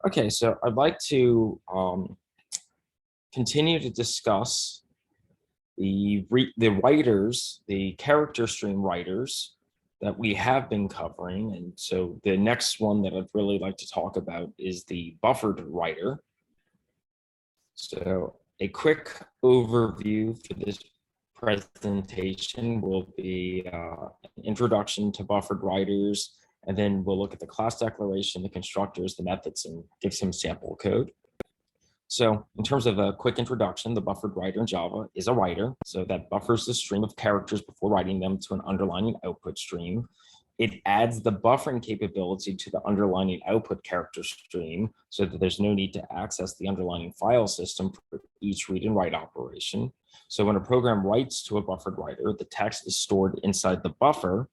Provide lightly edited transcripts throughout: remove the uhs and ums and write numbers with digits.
Okay, so I'd like to continue to discuss the writers, the character stream writers that we have been covering. And so the next one that I'd really like to talk about is the buffered writer. So a quick overview for this presentation will be an introduction to buffered writers, and then we'll look at the class declaration, the constructors, the methods, and give some sample code. So in terms of a quick introduction, the buffered writer in Java is a writer. So that buffers the stream of characters before writing them to an underlining output stream. It adds the buffering capability to the underlining output character stream so that there's no need to access the underlining file system for each read and write operation. So when a program writes to a buffered writer, the text is stored inside the buffer.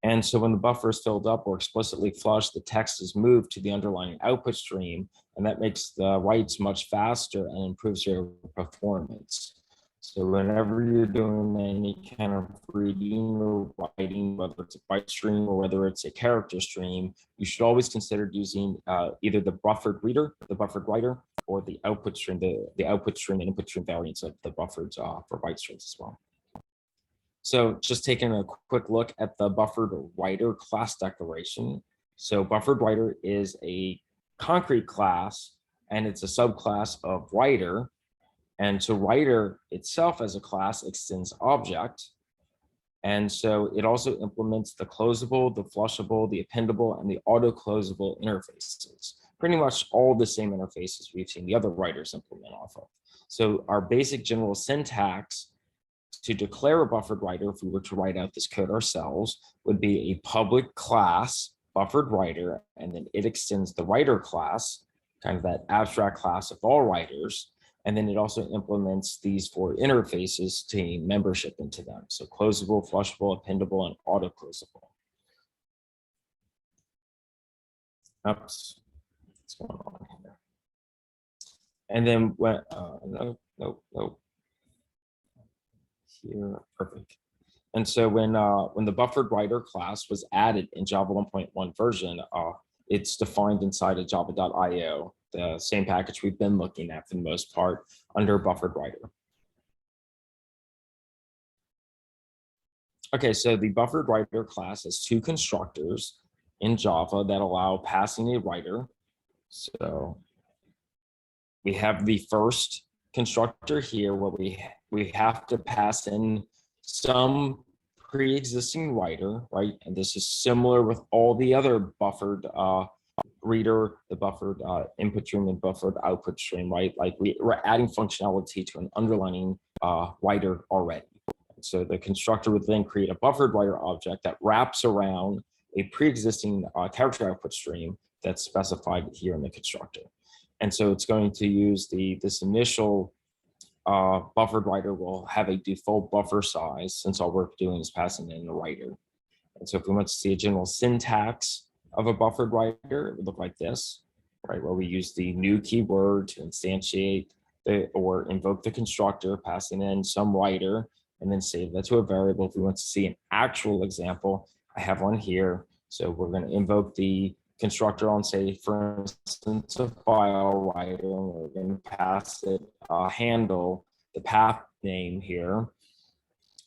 And so when the buffer is filled up or explicitly flushed, the text is moved to the underlying output stream, and that makes the writes much faster and improves your performance. So whenever you're doing any kind of reading or writing, whether it's a byte stream or whether it's a character stream, you should always consider using either the buffered reader, the buffered writer, or the output stream, the output stream and input stream variants of the buffered for byte streams as well. So just taking a quick look at the buffered writer class declaration. So buffered writer is a concrete class, and it's a subclass of writer. And so writer itself as a class extends object. And so it also implements the closable, the flushable, the appendable, and the auto-closable interfaces. Pretty much all the same interfaces we've seen the other writers implement off of. So our basic general syntax to declare a buffered writer, if we were to write out this code ourselves, would be a public class buffered writer, and then it extends the writer class, kind of that abstract class of all writers, and then it also implements these four interfaces to gain membership into them. So closable, flushable, appendable, and auto-closable. Oops, what's going on here? And then when, no. Here, perfect. And so when the buffered writer class was added in Java 1.1 version, it's defined inside of java.io, the same package we've been looking at for the most part under buffered writer. Okay, so the buffered writer class has two constructors in Java that allow passing a writer. So we have the first constructor here where we have to pass in some pre-existing writer, right? And this is similar with all the other buffered reader, the buffered input stream and buffered output stream, right? Like we're adding functionality to an underlining writer already. So the constructor would then create a buffered writer object that wraps around a pre-existing character output stream that's specified here in the constructor. And so it's going to use this initial buffered writer will have a default buffer size, since all we're doing is passing in a writer. And so if we want to see a general syntax of a buffered writer, it would look like this, right? Where we use the new keyword to instantiate or invoke the constructor, passing in some writer, and then save that to a variable. If we want to see an actual example, I have one here. So we're going to invoke the constructor on, say, for instance, a file writer, and we're going to pass it a handle, the path name here,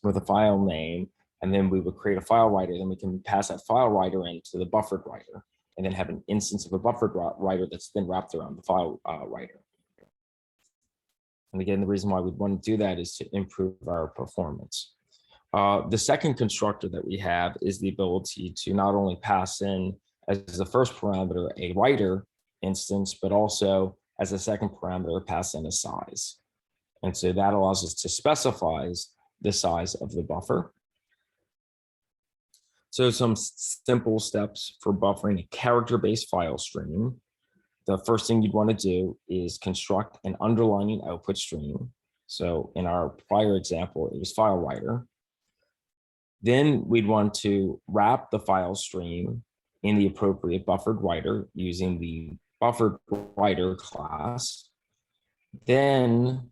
with a file name, and then we would create a file writer, then we can pass that file writer into the buffered writer, and then have an instance of a buffered writer that's then wrapped around the file writer. And again, the reason why we'd want to do that is to improve our performance. The second constructor that we have is the ability to not only pass in as the first parameter a writer instance, but also as a second parameter pass in a size. And so that allows us to specify the size of the buffer. So some simple steps for buffering a character-based file stream. The first thing you'd want to do is construct an underlining output stream. So in our prior example, it was file writer. Then we'd want to wrap the file stream in the appropriate buffered writer using the buffered writer class. Then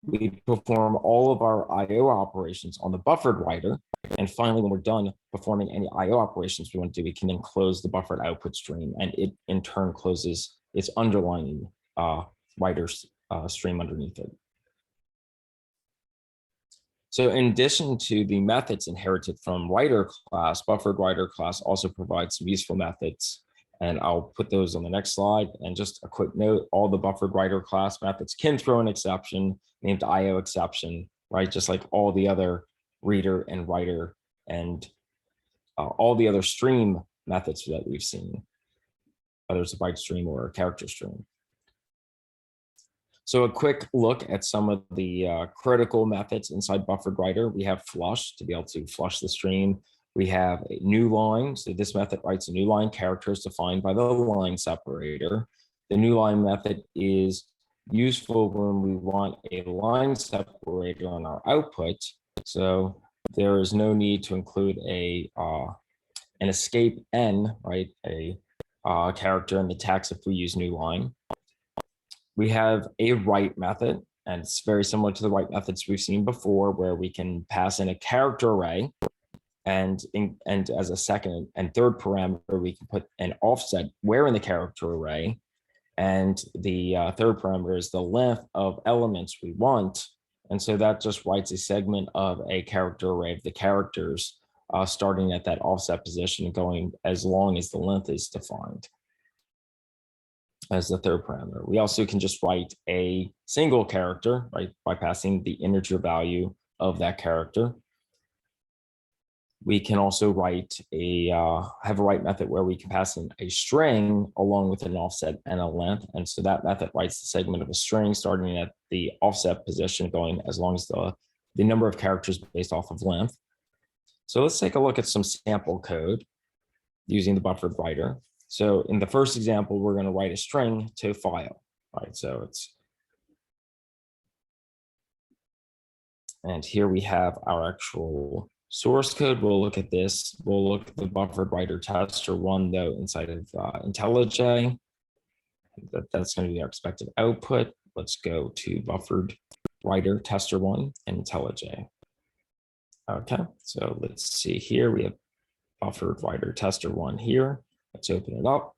we perform all of our IO operations on the buffered writer And finally, when we're done performing any IO operations we want to do, we can then close the buffered output stream, and it in turn closes its underlying writer stream underneath it. So in addition to the methods inherited from writer class, BufferedWriter class also provides some useful methods, and I'll put those on the next slide. And just a quick note, all the BufferedWriter class methods can throw an exception named IO exception, right? Just like all the other reader and writer and all the other stream methods that we've seen, whether it's a byte stream or a character stream. So a quick look at some of the critical methods inside BufferedWriter. We have flush to be able to flush the stream. We have a new line. So this method writes a new line characters defined by the line separator. The new line method is useful when we want a line separator on our output. So there is no need to include an escape n, right? A character in the text if we use new line. We have a write method, and it's very similar to the write methods we've seen before, where we can pass in a character array, and as a second and third parameter, we can put an offset where in the character array, and the third parameter is the length of elements we want, and so that just writes a segment of a character array of the characters, starting at that offset position and going as long as the length is defined as the third parameter. We also can just write a single character, right, by passing the integer value of that character. We can also write have a write method where we can pass in a string along with an offset and a length. And so that method writes the segment of a string starting at the offset position, going as long as the number of characters based off of length. So let's take a look at some sample code using the BufferedWriter. So in the first example, we're going to write a string to file, right? So and here we have our actual source code. We'll look at this. We'll look at the BufferedWriter tester one though inside of IntelliJ. That's going to be our expected output. Let's go to BufferedWriter tester one and IntelliJ. Okay, so let's see here. We have BufferedWriter tester one here. Let's open it up.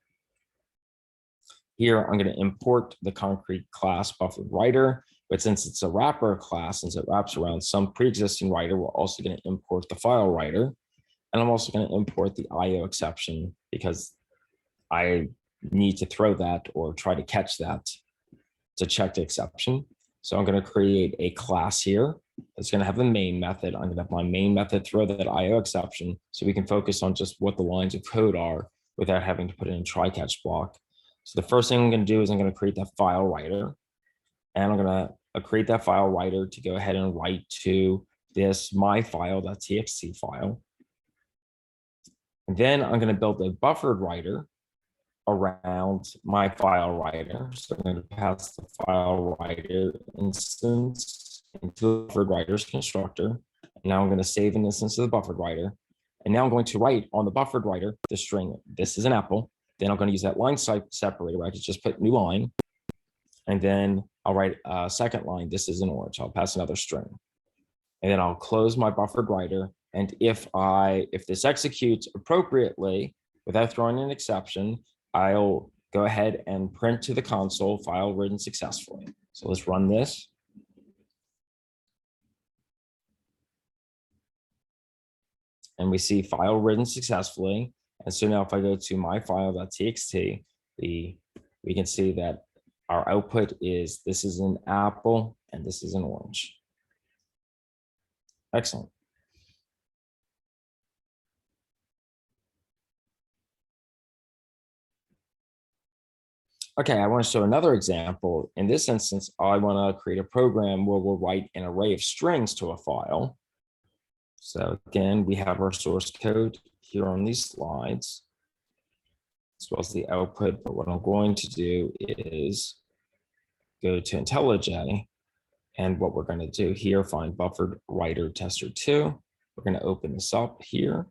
Here, I'm going to import the concrete class BufferedWriter, but since it's a wrapper class, since it wraps around some pre-existing writer, we're also going to import the file writer. And I'm also going to import the IO exception because I need to throw that or try to catch that to check the exception. So I'm going to create a class here. It's going to have a main method. I'm going to have my main method throw that IO exception so we can focus on just what the lines of code are without having to put in a try-catch block. So the first thing I'm going to do is I'm going to create that file writer, and I'm going to create that file writer to go ahead and write to this myfile.txt file. And then I'm going to build a BufferedWriter around my file writer. So I'm going to pass the file writer instance into the BufferedWriter's constructor. And now I'm going to save an instance of the BufferedWriter. And now I'm going to write on the BufferedWriter the string, this is an apple. Then I'm going to use that line separator where I could just put new line. And then I'll write a second line, this is an orange. I'll pass another string. And then I'll close my BufferedWriter. And if this executes appropriately without throwing an exception, I'll go ahead and print to the console file written successfully. So let's run this. And we see file written successfully. And so now if I go to myfile.txt, we can see that our output is this is an apple and this is an orange. Excellent. Okay, I want to show another example. In this instance, I want to create a program where we'll write an array of strings to a file. So again, we have our source code here on these slides, as well as the output. But what I'm going to do is go to IntelliJ, and what we're going to do here, find BufferedWriter tester 2. We're going to open this up here.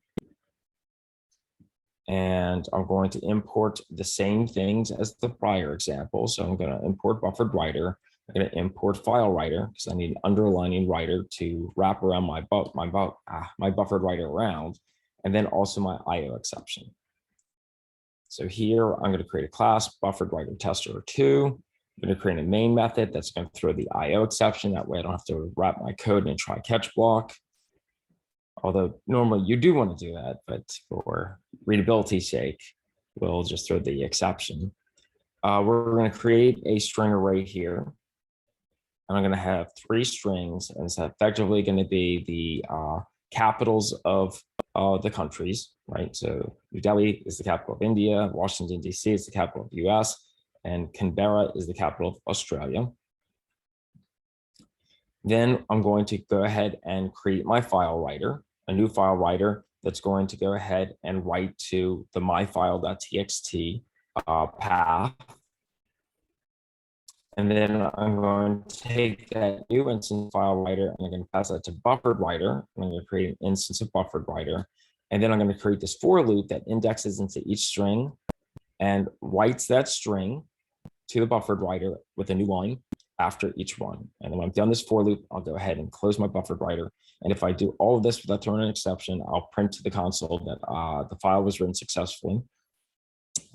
And I'm going to import the same things as the prior example. So I'm going to import BufferedWriter. I'm going to import file writer because I need an underlining writer to wrap around my buffered writer around, and then also my IO exception. So here I'm going to create a class BufferedWriter tester 2. I'm going to create a main method that's going to throw the IO exception. That way I don't have to wrap my code in a try catch block. Although normally you do want to do that, but for readability's sake, we'll just throw the exception. We're going to create a string array here. And I'm going to have 3 strings, and it's effectively going to be the capitals of the countries, right? So New Delhi is the capital of India, Washington, D.C. is the capital of the US, and Canberra is the capital of Australia. Then I'm going to go ahead and create my file writer, a new file writer that's going to go ahead and write to the myfile.txt path. And then I'm going to take that new instance file writer and I'm going to pass that to BufferedWriter. I'm going to create an instance of BufferedWriter. And then I'm going to create this for loop that indexes into each string and writes that string to the BufferedWriter with a new line after each one. And then when I'm done this for loop, I'll go ahead and close my BufferedWriter. And if I do all of this without throwing an exception, I'll print to the console that the file was written successfully.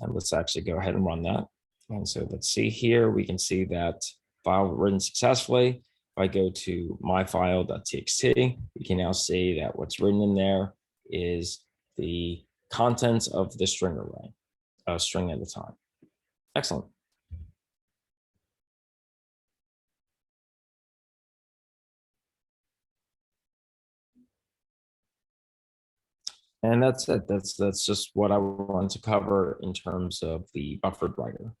And let's actually go ahead and run that. And so let's see here, we can see that file written successfully. If I go to myfile.txt, we can now see that what's written in there is the contents of the string array, a string at a time. Excellent. And that's it. That's just what I wanted to cover in terms of the BufferedWriter.